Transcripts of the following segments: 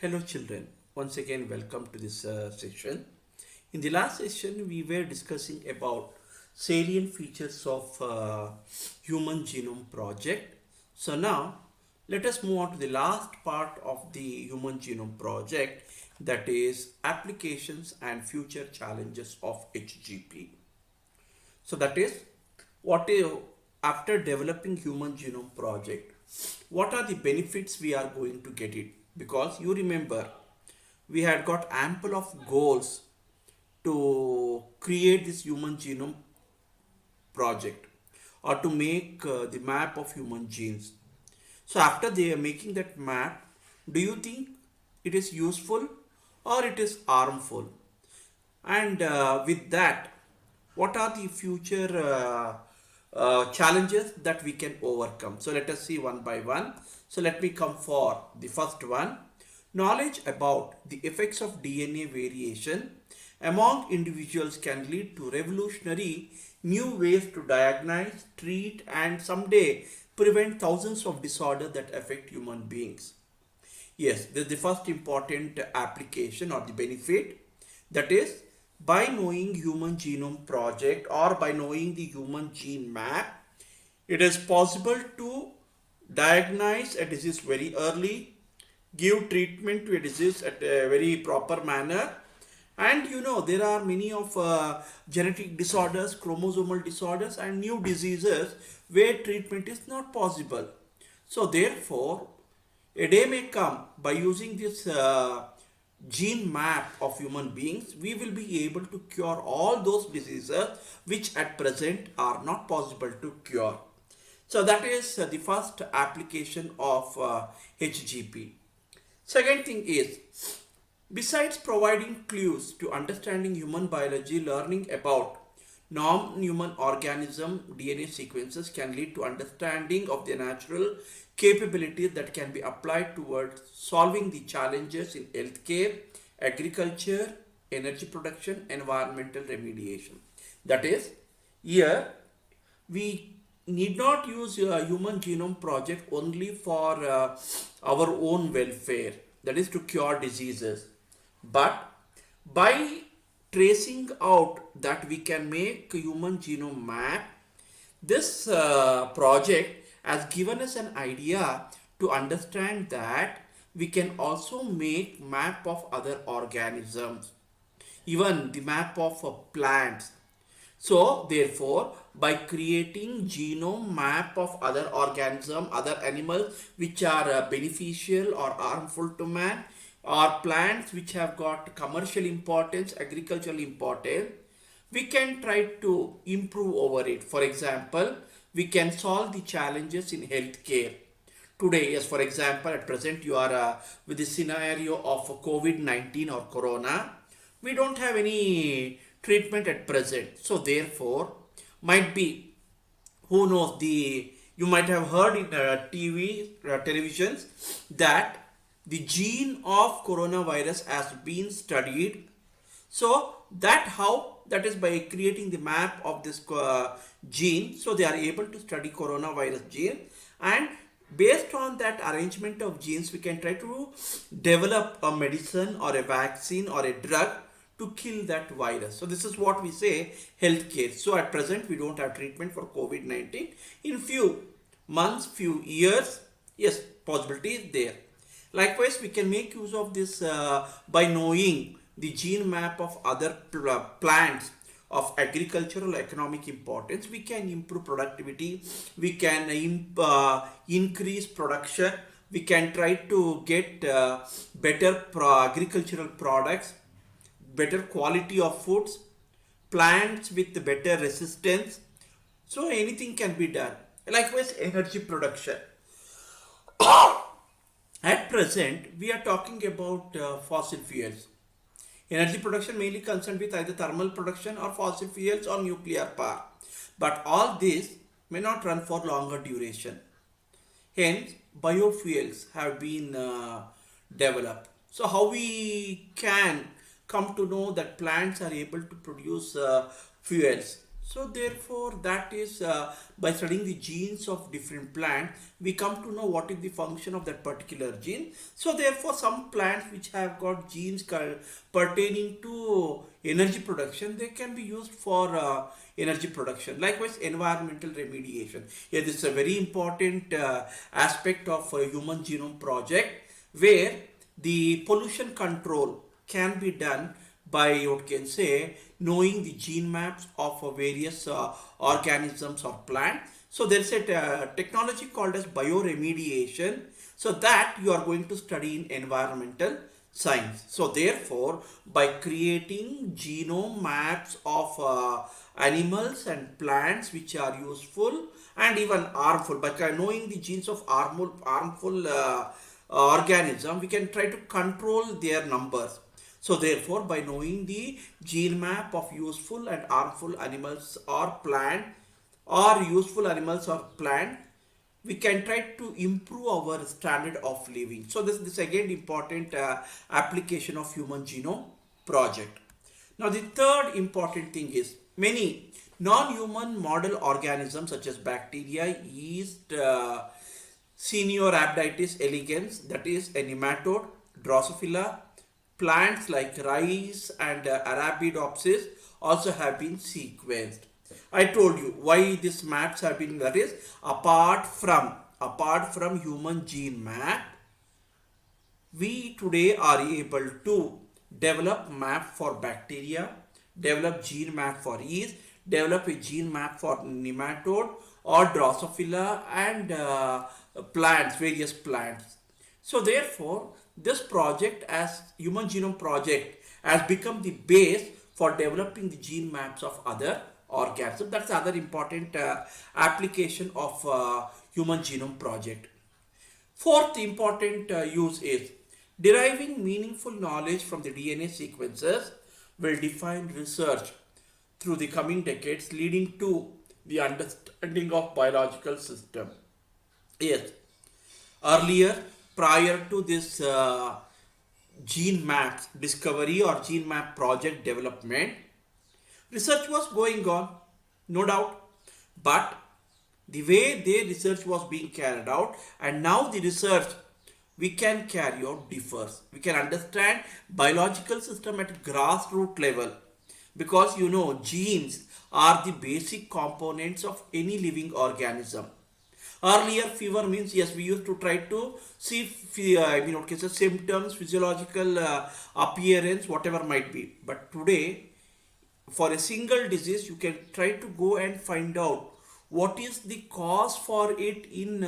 Hello children, once again welcome to this session. In the last session we were discussing about salient features of human genome project. So now let us move on to the last part of the human genome project, that is applications and future challenges of HGP. So that is what is after developing human genome project, what are the benefits we are going to get it? Because you remember we had got ample of goals to create this human genome project or to make the map of human genes. So after they are making that map, do you think it is useful or it is harmful? And with that, what are the future challenges that we can overcome? So let us see one by one. So let me come for the first one. Knowledge about the effects of DNA variation among individuals can lead to revolutionary new ways to diagnose, treat, and someday prevent thousands of disorders that affect human beings. Yes, this is the first important application or the benefit. That is, by knowing human genome project or by knowing the human gene map, it is possible to diagnose a disease very early, give treatment to a disease at a very proper manner, and there are many of genetic disorders, chromosomal disorders, and new diseases where treatment is not possible. So therefore, a day may come by using this gene map of human beings, we will be able to cure all those diseases which at present are not possible to cure. So that is the first application of HGP. Second thing is, besides providing clues to understanding human biology, learning about non-human organism DNA sequences can lead to understanding of their natural capabilities that can be applied towards solving the challenges in healthcare, agriculture, energy production, environmental remediation. That is, here we need not use a human genome project only for our own welfare, that is to cure diseases, but by tracing out that we can make a human genome map, this project has given us an idea to understand that we can also make map of other organisms, even the map of plants. So therefore, by creating genome map of other organism, other animals which are beneficial or harmful to man, or plants which have got commercial importance, agricultural importance, we can try to improve over it. For example, we can solve the challenges in healthcare. Today, yes, for example, at present you are with the scenario of COVID-19 or corona, we don't have any treatment at present. So therefore, might be, who knows, the you might have heard in televisions that the gene of coronavirus has been studied. So that how, that is by creating the map of this gene, so they are able to study coronavirus gene, and based on that arrangement of genes we can try to develop a medicine or a vaccine or a drug to kill that virus. So this is what we say healthcare. So at present we don't have treatment for COVID-19. In few months, few years, yes, possibility is there. Likewise, we can make use of this by knowing the gene map of other plants of agricultural economic importance. We can improve productivity, we can increase production, we can try to get better agricultural products, better quality of foods, plants with better resistance. So anything can be done. Likewise, energy production. At present, we are talking about fossil fuels. Energy production mainly concerned with either thermal production or fossil fuels or nuclear power. But all this may not run for longer duration. Hence, biofuels have been developed. So, how we can come to know that plants are able to produce fuels? So therefore, that is by studying the genes of different plants, we come to know what is the function of that particular gene. So therefore, some plants which have got genes pertaining to energy production, they can be used for energy production. Likewise, environmental remediation. Yeah, this is a very important aspect of a human genome project where the pollution control can be done by what can say knowing the gene maps of various organisms or plants. So there is a technology called as bioremediation. So that you are going to study in environmental science. So therefore, by creating genome maps of animals and plants which are useful and even harmful, by knowing the genes of harmful organism, we can try to control their numbers. So therefore, by knowing the gene map of useful and harmful animals or plant or useful animals or plant, we can try to improve our standard of living. So this again important application of human genome project. Now the third important thing is many non-human model organisms such as bacteria, yeast, Seniorhabditis elegans, that is a nematode, Drosophila, plants like rice and Arabidopsis also have been sequenced. I told you why these maps have been, that is apart from human gene map, we today are able to develop map for bacteria, develop gene map for yeast, develop a gene map for nematode or Drosophila and plants, various plants. So therefore, this project as Human Genome Project has become the base for developing the gene maps of other organisms. That's the other important application of Human Genome Project. Fourth important use is deriving meaningful knowledge from the DNA sequences will define research through the coming decades, leading to the understanding of biological system. Yes, earlier, prior to this gene map discovery or gene map project development, research was going on, no doubt, but the way their research was being carried out and now the research we can carry out differs. We can understand biological system at grassroots level because genes are the basic components of any living organism. Earlier, fever means yes, we used to try to see, okay, so symptoms, physiological appearance, whatever might be. But today, for a single disease, you can try to go and find out what is the cause for it in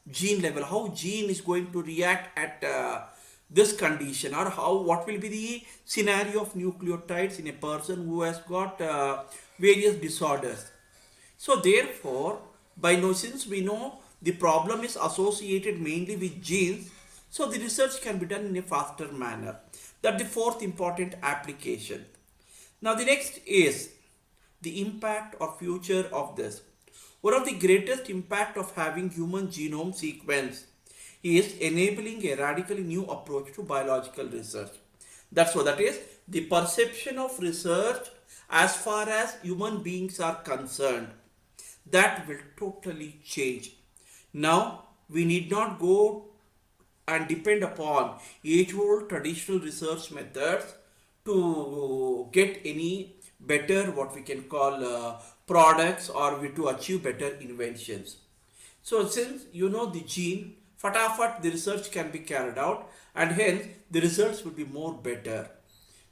gene level, how gene is going to react at this condition, or what will be the scenario of nucleotides in a person who has got various disorders. So therefore, since we know the problem is associated mainly with genes, so the research can be done in a faster manner. That's the fourth important application. Now the next is the impact or future of this. One of the greatest impact of having human genome sequence is enabling a radically new approach to biological research. That's what that is. The perception of research as far as human beings are concerned, that will totally change. Now, we need not go and depend upon age-old traditional research methods to get any better what we can call products or to achieve better inventions. So since you know the gene, fatafat the research can be carried out and hence the results will be more better.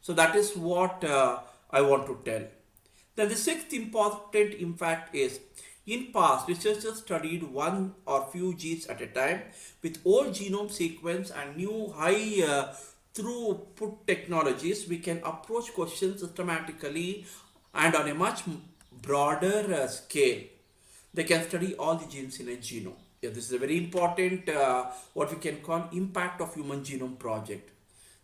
So that is what I want to tell. Then the sixth important impact is in past researchers studied one or few genes at a time. With old genome sequence and new high throughput technologies, we can approach questions systematically and on a much broader scale. They can study all the genes in a genome. Yeah, this is a very important what we can call impact of human genome project.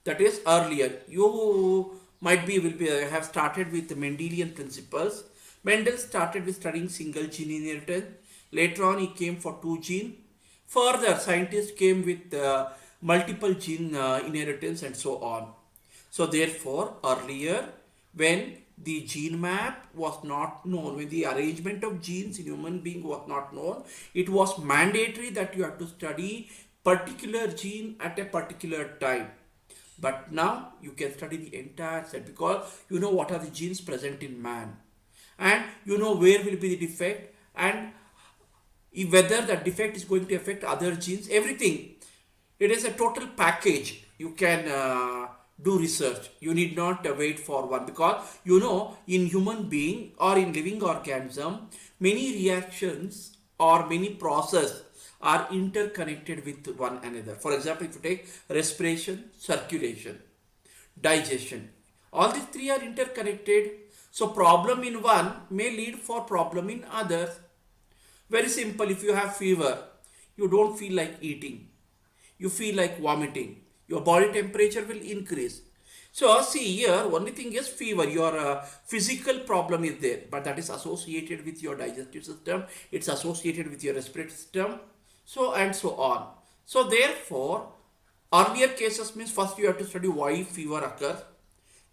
That is earlier you might be will be have started with the Mendelian principles. Mendel started with studying single gene inheritance. Later on, he came for two gene. Further, scientists came with multiple gene inheritance and so on. So therefore, earlier when the gene map was not known, when the arrangement of genes in human being was not known, it was mandatory that you have to study particular gene at a particular time. But now you can study the entire set because you know what are the genes present in man, and you know where will be the defect, and whether that defect is going to affect other genes, everything. It is a total package. You can do research. You need not wait for one, because you know in human being or in living organism, many reactions or many process are interconnected with one another. For example, if you take respiration, circulation, digestion, all these three are interconnected. So problem in one may lead for problem in others. Very simple. If you have fever, you don't feel like eating, you feel like vomiting, your body temperature will increase. So see here, only thing is fever, your physical problem is there, but that is associated with your digestive system, it's associated with your respiratory system, so and so on. So therefore, earlier cases means first you have to study why fever occurs,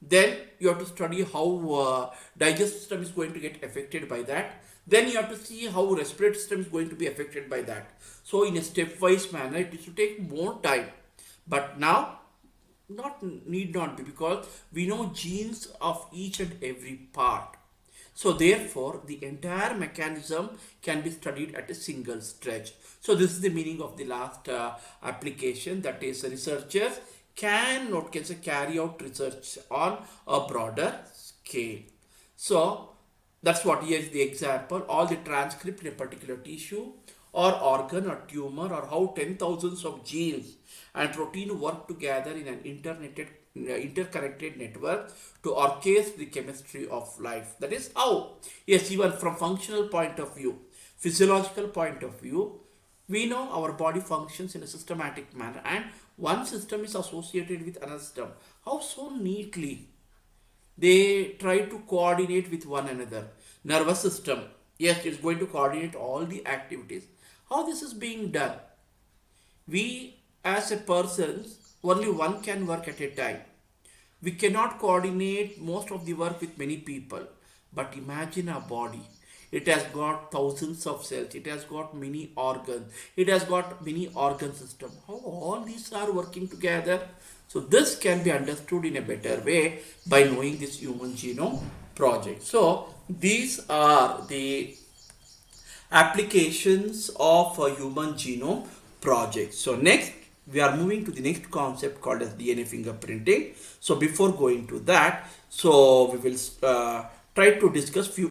then you have to study how digestive system is going to get affected by that, then you have to see how respiratory system is going to be affected by that. So in a stepwise manner it should take more time, but now not need not be, because we know genes of each and every part. So therefore the entire mechanism can be studied at a single stretch. So this is the meaning of the last application, that is researchers can not can say carry out research on a broader scale. So that's what here is the example. All the transcript in a particular tissue or organ or tumor, or how 10,000s of genes and protein work together in an interconnected network to orchestrate the chemistry of life. That is how, yes, even from functional point of view, physiological point of view, we know our body functions in a systematic manner, and one system is associated with another system. How so neatly they try to coordinate with one another. Nervous system, yes, it's going to coordinate all the activities. How this is being done? We as a person, only one can work at a time. We cannot coordinate most of the work with many people. But imagine a body. It has got thousands of cells. It has got many organs. It has got many organ system. How all these are working together? So this can be understood in a better way by knowing this Human Genome Project. So these are the applications of a Human Genome Project. So next, we are moving to the next concept called as DNA fingerprinting. So before going to that, so we will try to discuss few